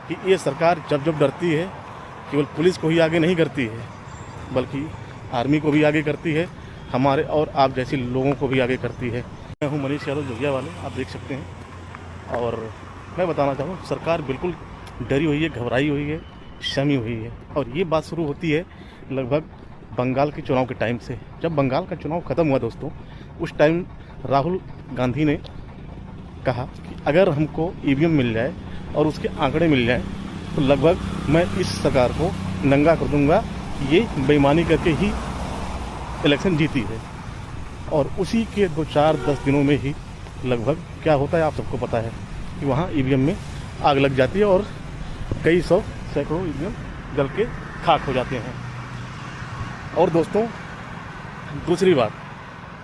कि ये सरकार जब जब डरती है केवल पुलिस को ही आगे नहीं करती है बल्कि आर्मी को भी आगे करती है, हमारे और आप जैसे लोगों को भी आगे करती है। मैं हूँ मनीष यादव जोगिया वाले, आप देख सकते हैं। और मैं बताना चाहूँ सरकार बिल्कुल डरी हुई है, घबराई हुई है, शमी हुई है। और ये बात शुरू होती है लगभग बंगाल के चुनाव के टाइम से। जब बंगाल का चुनाव ख़त्म हुआ दोस्तों, उस टाइम राहुल गांधी ने कहा कि अगर हमको ईवीएम मिल जाए और उसके आंकड़े मिल जाए तो लगभग मैं इस सरकार को नंगा कर दूंगा, ये बेईमानी करके ही इलेक्शन जीती है। और उसी के 2-4-10 दिनों में ही लगभग क्या होता है आप सबको पता है कि वहाँ ईवीएम में आग लग जाती है और कई सौ सैकड़ों ईवीएम जल के खाक हो जाते हैं। और दोस्तों दूसरी बात,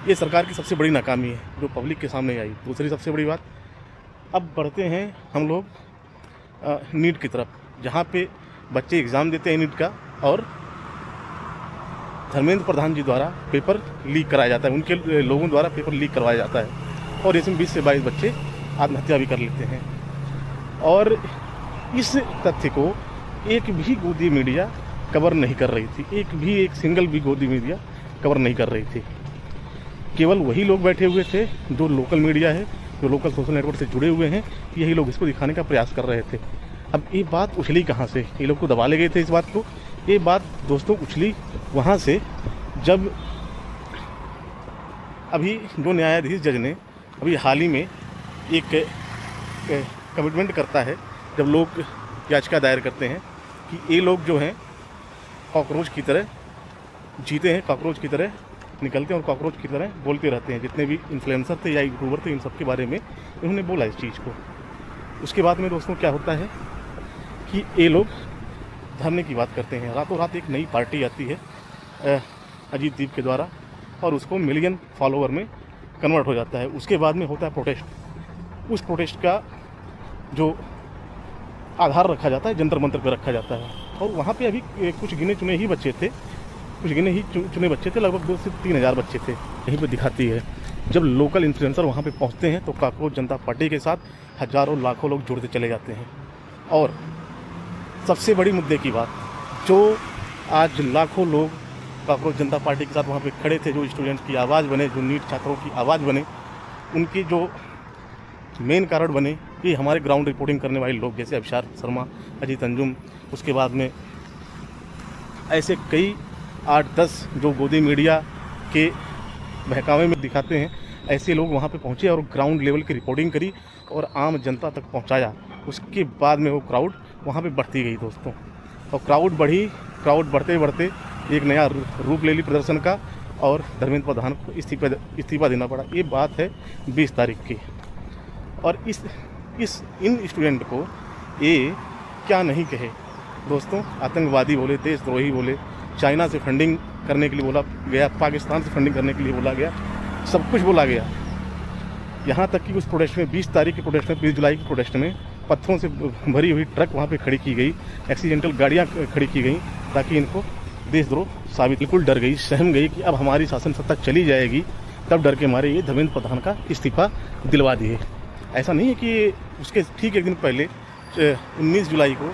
ये सरकार की सबसे बड़ी नाकामी है जो पब्लिक के सामने आई। दूसरी सबसे बड़ी बात, अब बढ़ते हैं हम लोग नीट की तरफ, जहाँ पे बच्चे एग्ज़ाम देते हैं नीट का और धर्मेंद्र प्रधान जी द्वारा पेपर लीक कराया जाता है, उनके लोगों द्वारा पेपर लीक करवाया जाता है और इसमें 20 से 22 बच्चे आत्महत्या भी कर लेते हैं। और इस तथ्य को एक भी गोदी मीडिया कवर नहीं कर रही थी, एक सिंगल भी गोदी मीडिया कवर नहीं कर रही थी। केवल वही लोग बैठे हुए थे जो लोकल मीडिया है, जो लोकल सोशल नेटवर्क से जुड़े हुए हैं, यही लोग इसको दिखाने का प्रयास कर रहे थे। अब ये बात उछली कहाँ से? ये लोग तो दबा ले गए थे इस बात को। ये बात दोस्तों उछली वहाँ से जब अभी जो न्यायाधीश जज ने अभी हाल ही में एक कमिटमेंट करता है, जब लोग याचिका दायर करते हैं कि ये लोग जो हैं कॉकरोच की तरह जीते हैं, कॉकरोच की तरह निकलते हैं और कॉकरोच की तरह बोलते रहते हैं। जितने भी इन्फ्लुएंसर थे या यूट्यूबर थे, इन सब के बारे में इन्होंने बोला इस चीज़ को। उसके बाद में दोस्तों क्या होता है कि ये लोग धरने की बात करते हैं। रातों रात एक नई पार्टी आती है अजीत दीप के द्वारा और उसको मिलियन फॉलोवर में कन्वर्ट हो जाता है। उसके बाद में होता है प्रोटेस्ट। उस प्रोटेस्ट का जो आधार रखा जाता है जंतर मंतर पर रखा जाता है और वहाँ पे अभी कुछ गिने चुने ही बच्चे थे, लगभग 2 से 3 हज़ार बच्चे थे। यहीं पे दिखाती है जब लोकल इन्फ्लुएंसर वहाँ पे पहुँचते हैं तो कॉकरोच जनता पार्टी के साथ हज़ारों लाखों लोग जुड़ते चले जाते हैं। और सबसे बड़ी मुद्दे की बात, जो आज लाखों लोग कॉकरोच जनता पार्टी के साथ वहाँ पे खड़े थे, जो स्टूडेंट्स की आवाज़ बने, जो नीट छात्रों की आवाज़ बने, उनके जो मेन कारण बने ये हमारे ग्राउंड रिपोर्टिंग करने वाले लोग जैसे अभिषार शर्मा, अजीत अंजुम, उसके बाद में ऐसे कई 8-10 जो गोदी मीडिया के बहकावे में दिखाते हैं, ऐसे लोग वहाँ पे पहुँचे और ग्राउंड लेवल की रिपोर्टिंग करी और आम जनता तक पहुँचाया। उसके बाद में वो क्राउड वहाँ पे बढ़ती गई दोस्तों, और क्राउड बढ़ते बढ़ते एक नया रूप ले ली प्रदर्शन का और धर्मेंद्र प्रधान को इस्तीफा देना पड़ा। ये बात है 20 तारीख की। और इन स्टूडेंट को ये क्या नहीं कहे दोस्तों, आतंकवादी बोले, देशद्रोही बोले, चाइना से फंडिंग करने के लिए बोला गया, पाकिस्तान से फंडिंग करने के लिए बोला गया, सब कुछ बोला गया। यहाँ तक कि उस प्रोटेस्ट में 20 तारीख के प्रोटेस्ट में, 20 जुलाई के प्रोटेस्ट में पत्थरों से भरी हुई ट्रक वहाँ पे खड़ी की गई, एक्सीडेंटल गाड़ियाँ खड़ी की गई ताकि इनको देशद्रोह साबित। बिल्कुल डर गई, सहम गई कि अब हमारी शासन सत्ता चली जाएगी, तब डर के मारे ये धर्मेंद्र प्रधान का इस्तीफा दिलवा दिए। ऐसा नहीं है कि उसके ठीक एक दिन पहले 19 जुलाई को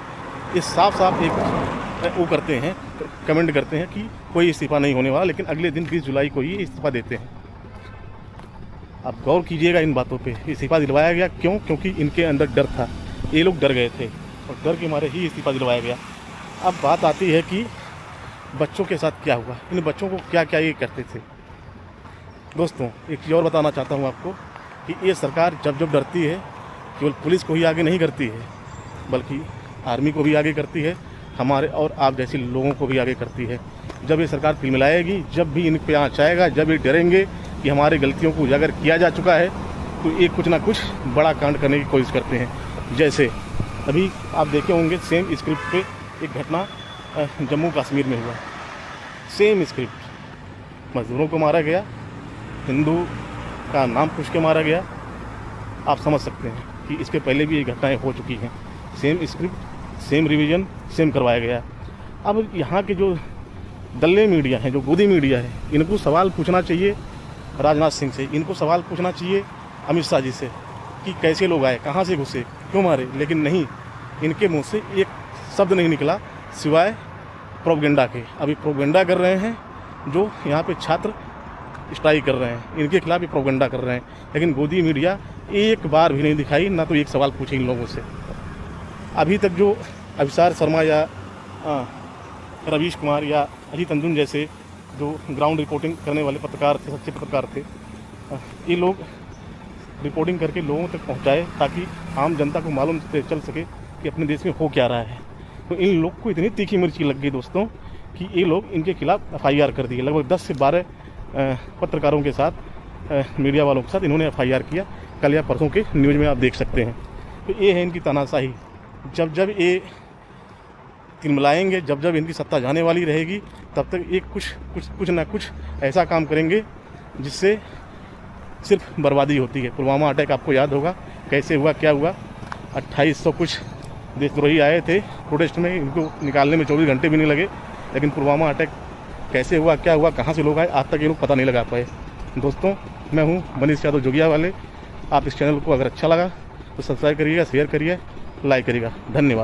ये साफ एक वो करते हैं, कमेंट करते हैं कि कोई इस्तीफा नहीं होने वाला, लेकिन अगले दिन 20 जुलाई को ही इस्तीफा देते हैं। आप गौर कीजिएगा इन बातों पे। इस्तीफा दिलवाया गया क्यों? क्योंकि इनके अंदर डर था, ये लोग डर गए थे और डर के मारे ही इस्तीफा दिलवाया गया। अब बात आती है कि बच्चों के साथ क्या हुआ, इन बच्चों को क्या क्या ये करते थे। दोस्तों एक चीज़ और बताना चाहता हूँ आपको कि ये सरकार जब जब डरती है केवल पुलिस को ही आगे नहीं करती है बल्कि आर्मी को भी आगे करती है, हमारे और आप जैसे लोगों को भी आगे करती है। जब ये सरकार तिलमिलाएगी, जब भी इन पे आँच आएगा, जब ये डरेंगे कि हमारी गलतियों को उजागर किया जा चुका है, तो ये कुछ ना कुछ बड़ा कांड करने की कोशिश करते हैं। जैसे अभी आप देखे होंगे सेम स्क्रिप्ट पे एक घटना जम्मू कश्मीर में हुआ। सेम स्क्रिप्ट, मजदूरों को मारा गया, हिंदू का नाम पूछ के मारा गया। आप समझ सकते हैं कि इसके पहले भी ये घटनाएं हो चुकी हैं। Same script, same revision, same करवाया गया। अब यहाँ के जो दल्ले मीडिया हैं, जो गोदी मीडिया है, इनको सवाल पूछना चाहिए राजनाथ सिंह से, इनको सवाल पूछना चाहिए अमित शाह जी से कि कैसे लोग आए, कहाँ से घुसे, क्यों मारे। लेकिन नहीं, इनके मुंह से एक शब्द नहीं निकला सिवाय प्रोपेगेंडा के। अभी प्रोपेगेंडा कर रहे हैं, जो यहाँ पे छात्र स्ट्राइक कर रहे हैं इनके खिलाफ भी प्रोपेगेंडा कर रहे हैं, लेकिन गोदी मीडिया एक बार भी नहीं दिखाई, ना तो एक सवाल पूछे इन लोगों से। अभी तक जो अभिसार शर्मा या रवीश कुमार या अजीत अंजुम जैसे जो ग्राउंड रिपोर्टिंग करने वाले पत्रकार थे, सच्चे पत्रकार थे, ये लोग रिपोर्टिंग करके लोगों तक पहुंचाए ताकि आम जनता को मालूम चल सके कि अपने देश में हो क्या रहा है। तो इन लोग को इतनी तीखी मिर्ची लग गई दोस्तों कि ये लोग इनके खिलाफ FIR कर दिए। लगभग 10 से 12 पत्रकारों के साथ, मीडिया वालों के साथ इन्होंने FIR किया। कल या परसों के न्यूज़ में आप देख सकते हैं। तो ये है इनकी तानाशाही। जब जब ये तिलमिलाएंगे, जब जब इनकी सत्ता जाने वाली रहेगी, तब तक ये कुछ ना कुछ ऐसा काम करेंगे जिससे सिर्फ बर्बादी होती है। पुलवामा अटैक आपको याद होगा कैसे हुआ, क्या हुआ। 2800 कुछ देशद्रोही आए थे प्रोटेस्ट में, इनको निकालने में 24 घंटे भी नहीं लगे। लेकिन पुलवामा अटैक कैसे हुआ, क्या हुआ, कहाँ से लोग आए, आज तक ये लोग पता नहीं लगा पाए। दोस्तों, मैं हूँ मनीष यादव जोगिया वाले। आप इस चैनल को अगर अच्छा लगा तो सब्सक्राइब करिएगा, शेयर करिए, लाइक करिएगा। धन्यवाद।